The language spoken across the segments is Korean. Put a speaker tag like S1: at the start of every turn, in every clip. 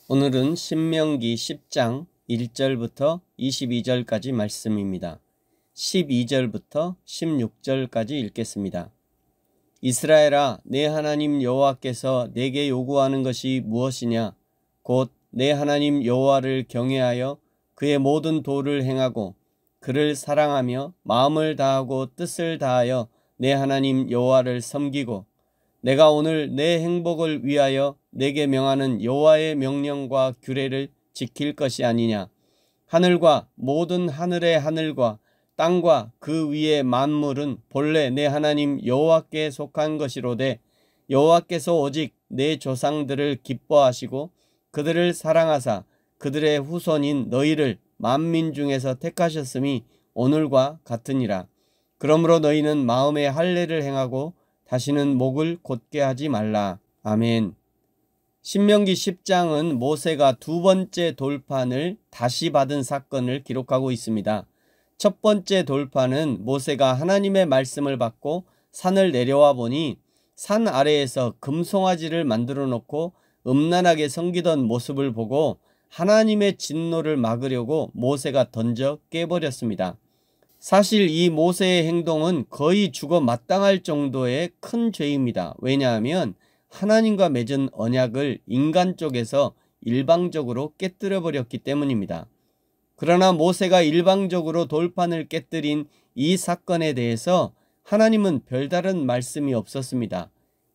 S1: 오늘은 신명기 10장 1절부터 22절까지 말씀입니다. 12절부터 16절까지 읽겠습니다. 이스라엘아, 내 하나님 여호와께서 내게 요구하는 것이 무엇이냐? 곧 내 하나님 여호와를 경외하여 그의 모든 도를 행하고 그를 사랑하며 마음을 다하고 뜻을 다하여 내 하나님 여호와를 섬기고 내가 오늘 내 행복을 위하여 내게 명하는 여호와의 명령과 규례를 지킬 것이 아니냐. 하늘과 모든 하늘의 하늘과 땅과 그 위의 만물은 본래 내 하나님 여호와께 속한 것이로되 여호와께서 오직 내 조상들을 기뻐하시고 그들을 사랑하사 그들의 후손인 너희를 만민 중에서 택하셨음이 오늘과 같으니라. 그러므로 너희는 마음에 할례를 행하고 다시는 목을 곧게 하지 말라. 아멘. 신명기 10장은 모세가 두 번째 돌판을 다시 받은 사건을 기록하고 있습니다. 첫 번째 돌판은 모세가 하나님의 말씀을 받고 산을 내려와 보니 산 아래에서 금송아지를 만들어 놓고 음란하게 섬기던 모습을 보고 하나님의 진노를 막으려고 모세가 던져 깨버렸습니다. 사실 이 모세의 행동은 거의 죽어 마땅할 정도의 큰 죄입니다. 왜냐하면 하나님과 맺은 언약을 인간 쪽에서 일방적으로 깨뜨려 버렸기 때문입니다. 그러나 모세가 일방적으로 돌판을 깨뜨린 이 사건에 대해서 하나님은 별다른 말씀이 없었습니다.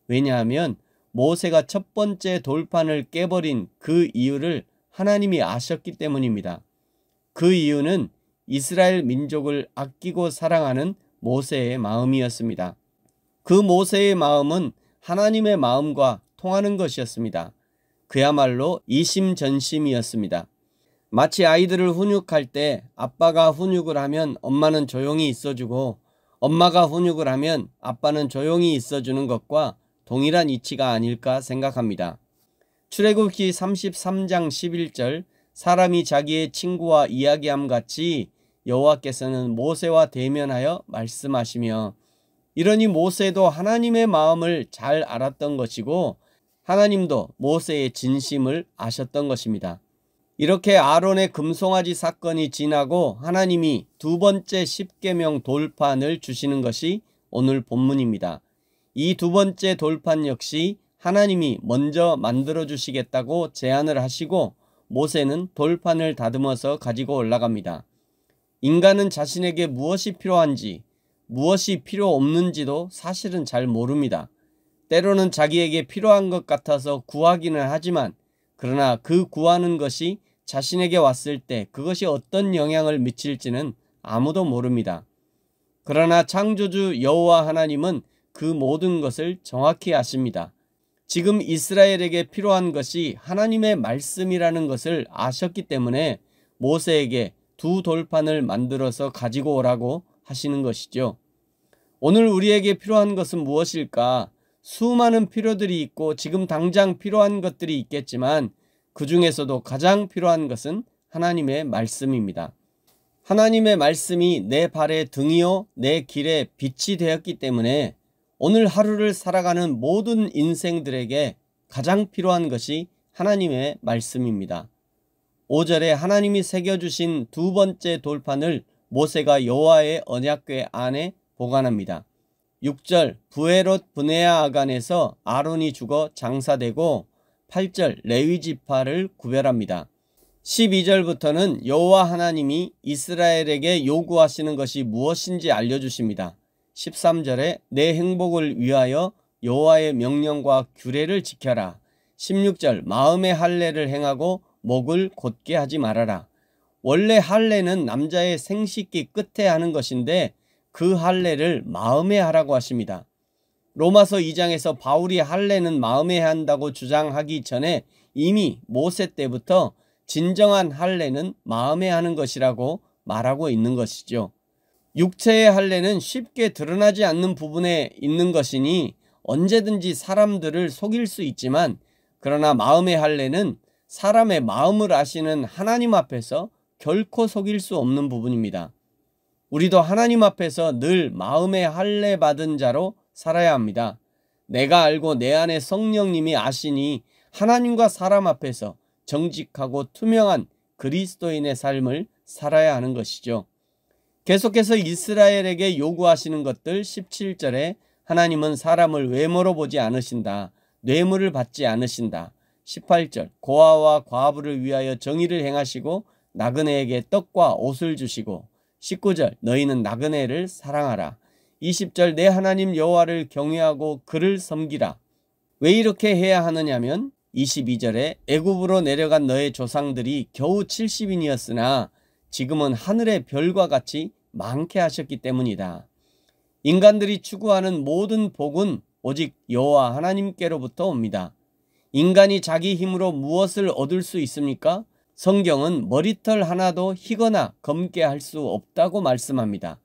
S1: 왜냐하면 모세가 첫 번째 돌판을 깨버린 그 이유를 하나님이 아셨기 때문입니다. 그 이유는 이스라엘 민족을 아끼고 사랑하는 모세의 마음이었습니다. 그 모세의 마음은 하나님의 마음과 통하는 것이었습니다. 그야말로 이심전심이었습니다. 마치 아이들을 훈육할 때 아빠가 훈육을 하면 엄마는 조용히 있어주고 엄마가 훈육을 하면 아빠는 조용히 있어주는 것과 동일한 이치가 아닐까 생각합니다. 출애굽기 33장 11절 사람이 자기의 친구와 이야기함 같이 여호와께서는 모세와 대면하여 말씀하시며, 이러니 모세도 하나님의 마음을 잘 알았던 것이고 하나님도 모세의 진심을 아셨던 것입니다. 이렇게 아론의 금송아지 사건이 지나고 하나님이 두 번째 십계명 돌판을 주시는 것이 오늘 본문입니다. 이 두 번째 돌판 역시 하나님이 먼저 만들어 주시겠다고 제안을 하시고 모세는 돌판을 다듬어서 가지고 올라갑니다. 인간은 자신에게 무엇이 필요한지 무엇이 필요 없는지도 사실은 잘 모릅니다. 때로는 자기에게 필요한 것 같아서 구하기는 하지만 그러나 그 구하는 것이 자신에게 왔을 때 그것이 어떤 영향을 미칠지는 아무도 모릅니다. 그러나 창조주 여호와 하나님은 그 모든 것을 정확히 아십니다. 지금 이스라엘에게 필요한 것이 하나님의 말씀이라는 것을 아셨기 때문에 모세에게 두 돌판을 만들어서 가지고 오라고 하시는 것이죠. 오늘 우리에게 필요한 것은 무엇일까? 수많은 필요들이 있고 지금 당장 필요한 것들이 있겠지만 그 중에서도 가장 필요한 것은 하나님의 말씀입니다. 하나님의 말씀이 내 발의 등이요 내 길의 빛이 되었기 때문에 오늘 하루를 살아가는 모든 인생들에게 가장 필요한 것이 하나님의 말씀입니다. 5절에 하나님이 새겨주신 두 번째 돌판을 모세가 여호와의 언약궤 안에 보관합니다. 6절 부에롯 브네아 아간에서 아론이 죽어 장사되고 8절 레위 지파를 구별합니다. 12절부터는 여호와 하나님이 이스라엘에게 요구하시는 것이 무엇인지 알려주십니다. 13절에 내 행복을 위하여 여호와의 명령과 규례를 지켜라. 16절 마음의 할례를 행하고 목을 곧게 하지 말아라. 원래 할례는 남자의 생식기 끝에 하는 것인데 그 할례를 마음에 하라고 하십니다. 로마서 2장에서 바울이 할례는 마음에 한다고 주장하기 전에 이미 모세 때부터 진정한 할례는 마음에 하는 것이라고 말하고 있는 것이죠. 육체의 할례는 쉽게 드러나지 않는 부분에 있는 것이니 언제든지 사람들을 속일 수 있지만 그러나 마음의 할례는 사람의 마음을 아시는 하나님 앞에서 결코 속일 수 없는 부분입니다. 우리도 하나님 앞에서 늘 마음의 할례 받은 자로 살아야 합니다. 내가 알고 내 안에 성령님이 아시니 하나님과 사람 앞에서 정직하고 투명한 그리스도인의 삶을 살아야 하는 것이죠. 계속해서 이스라엘에게 요구하시는 것들 17절에 하나님은 사람을 외모로 보지 않으신다. 뇌물을 받지 않으신다. 18절 고아와 과부를 위하여 정의를 행하시고 나그네에게 떡과 옷을 주시고 19절 너희는 나그네를 사랑하라. 20절 내 하나님 여호와를 경외하고 그를 섬기라. 왜 이렇게 해야 하느냐면 22절에 애굽으로 내려간 너의 조상들이 겨우 70인이었으나 지금은 하늘의 별과 같이 많게 하셨기 때문이다. 인간들이 추구하는 모든 복은 오직 여호와 하나님께로부터 옵니다. 인간이 자기 힘으로 무엇을 얻을 수 있습니까? 성경은 머리털 하나도 희거나 검게 할 수 없다고 말씀합니다.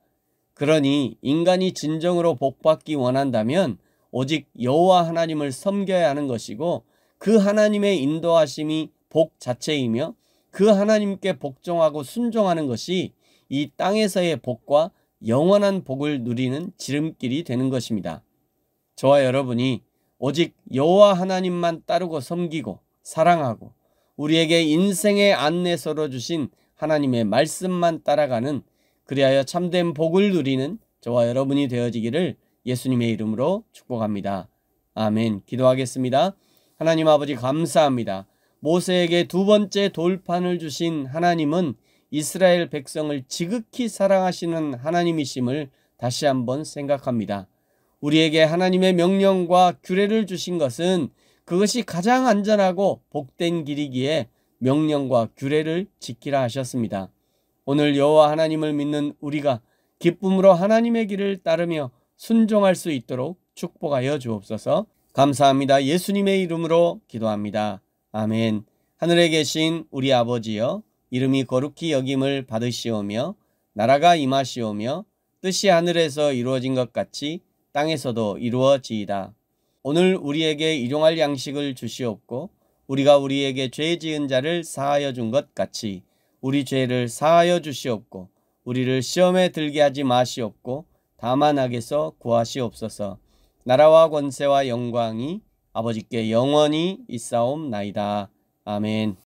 S1: 그러니 인간이 진정으로 복받기 원한다면 오직 여호와 하나님을 섬겨야 하는 것이고 그 하나님의 인도하심이 복 자체이며 그 하나님께 복종하고 순종하는 것이 이 땅에서의 복과 영원한 복을 누리는 지름길이 되는 것입니다. 저와 여러분이 오직 여호와 하나님만 따르고 섬기고 사랑하고 우리에게 인생의 안내서로 주신 하나님의 말씀만 따라가는 그리하여 참된 복을 누리는 저와 여러분이 되어지기를 예수님의 이름으로 축복합니다. 아멘. 기도하겠습니다. 하나님 아버지 감사합니다. 모세에게 두 번째 돌판을 주신 하나님은 이스라엘 백성을 지극히 사랑하시는 하나님이심을 다시 한번 생각합니다. 우리에게 하나님의 명령과 규례를 주신 것은 그것이 가장 안전하고 복된 길이기에 명령과 규례를 지키라 하셨습니다. 오늘 여호와 하나님을 믿는 우리가 기쁨으로 하나님의 길을 따르며 순종할 수 있도록 축복하여 주옵소서. 감사합니다. 예수님의 이름으로 기도합니다. 아멘. 하늘에 계신 우리 아버지여, 이름이 거룩히 여김을 받으시오며 나라가 임하시오며 뜻이 하늘에서 이루어진 것 같이 땅에서도 이루어지이다. 오늘 우리에게 일용할 양식을 주시옵고 우리가 우리에게 죄 지은 자를 사하여 준 것 같이 우리 죄를 사하여 주시옵고 우리를 시험에 들게 하지 마시옵고 다만 악에서 구하시옵소서. 나라와 권세와 영광이 아버지께 영원히 있사옵나이다. 아멘.